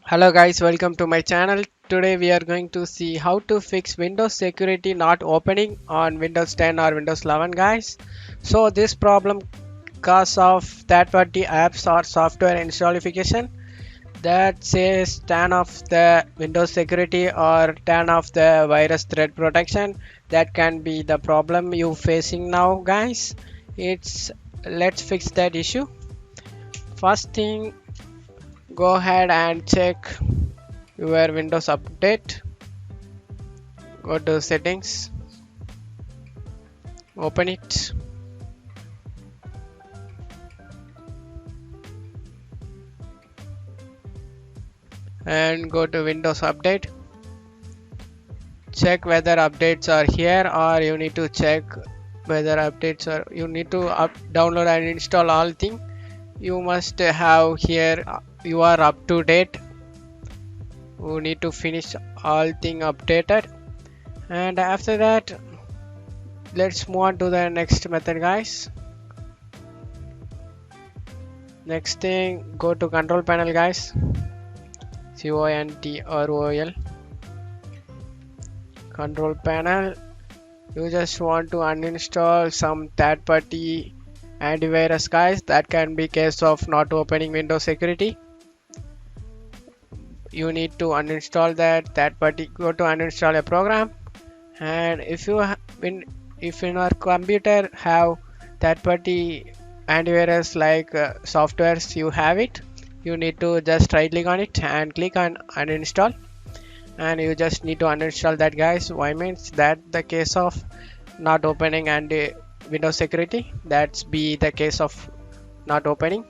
Hello guys, welcome to my channel. Today we are going to see how to fix Windows security not opening on Windows 10 or Windows 11 guys. So this problem cause of third-party apps or software installation that says turn off the Windows security or turn off the virus threat protection. That can be the problem you facing now guys. Let's fix that issue. First thing, go ahead and check your Windows update. Go to settings, open it, and go to Windows update. Check whether updates are here, or you need to check whether updates are, you need to download and install all thing. You must have here you are up to date. You need to finish all thing updated, and after that let's move on to the next method guys. Next thing, go to control panel guys, control control panel. You just want to uninstall some third-party antivirus guys. That can be case of not opening Windows security. You need to uninstall that third-party. Go to uninstall a program, and if in our computer have third-party antivirus like softwares, you have it, you need to just right click on it and click on uninstall, and you just need to uninstall that guys. Why means that the case of not opening and Windows security, that's be the case of not opening.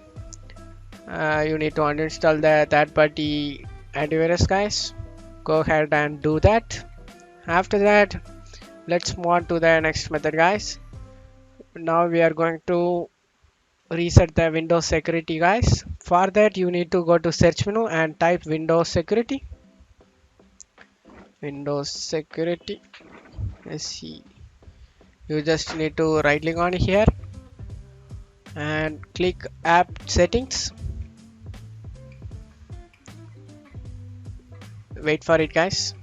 You need to uninstall the third-party antivirus guys. Go ahead and do that. After that, let's move on to the next method guys. Now we are going to reset the Windows security guys. For that you need to go to search menu and type Windows security. Windows security. Let's see. You just need to right click on here and click app settings. Wait for it guys.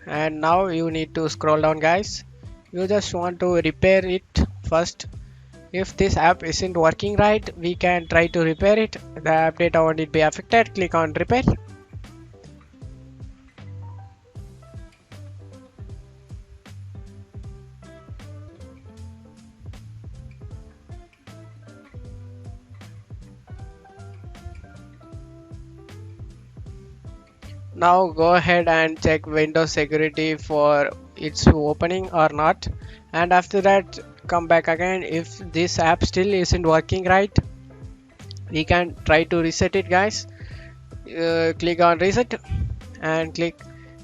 And now you need to scroll down guys. You just want to repair it first. If this app isn't working right, we can try to repair it. The app data won't be affected. Click on repair. Now go ahead and check Windows security for its opening or not, and after that come back again. If this app still isn't working right, we can try to reset it guys. Click on reset and click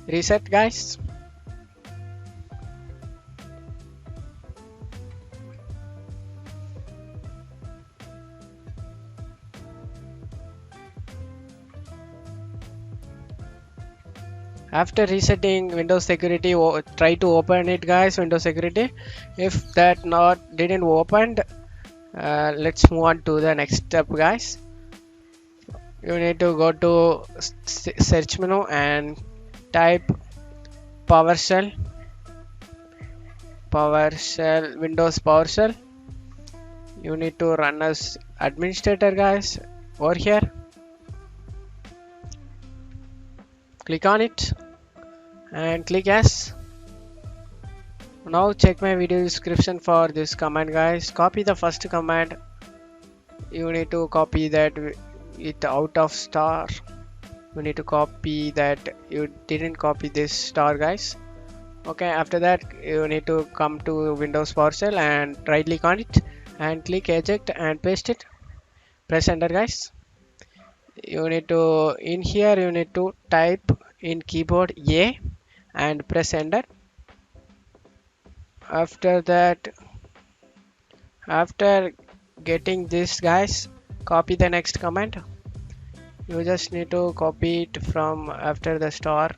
reset guys. After resetting Windows security, try to open it guys, Windows security. If that not didn't open, let's move on to the next step guys. You need to go to search menu and type PowerShell, Windows PowerShell. You need to run as administrator guys. Over here, click on it and click yes. Now check my video description for this command guys. Copy the first command. You need to copy that it out of star. You need to copy that. You didn't copy this star guys. Okay, after that you need to come to Windows PowerShell and right click on it and click eject and paste it. Press enter guys. You need to, in here you need to type in keyboard A and press enter. After that, after getting this guys, copy the next command. You just need to copy it from after the star.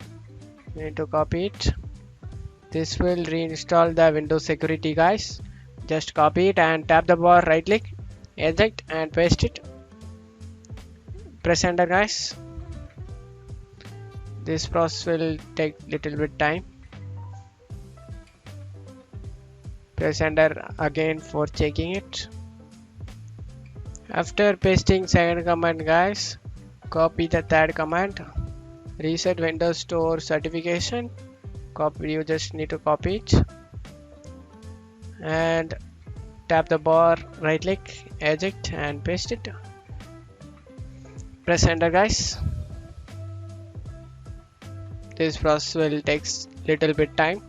You need to copy it. This will reinstall the Windows security guys. Just copy it and tap the bar, right click, eject and paste it. Press enter guys. This process will take little bit time. Press enter again for checking it. After pasting second command, guys, copy the third command. Reset Windows Store certification. Copy. You just need to copy it and tap the bar, right click, eject and paste it. Press enter, guys. This process will take little bit time.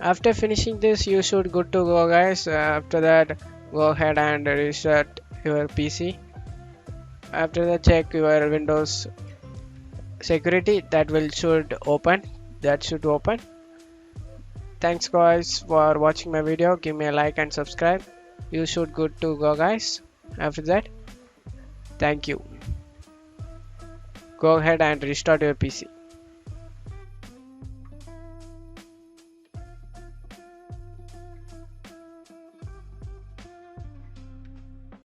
After finishing this, you should good to go, guys. After that, go ahead and restart your PC. After that, check your Windows security. That should open. Thanks, guys, for watching my video. Give me a like and subscribe. You should good to go, guys. After that, thank you. Go ahead and restart your PC.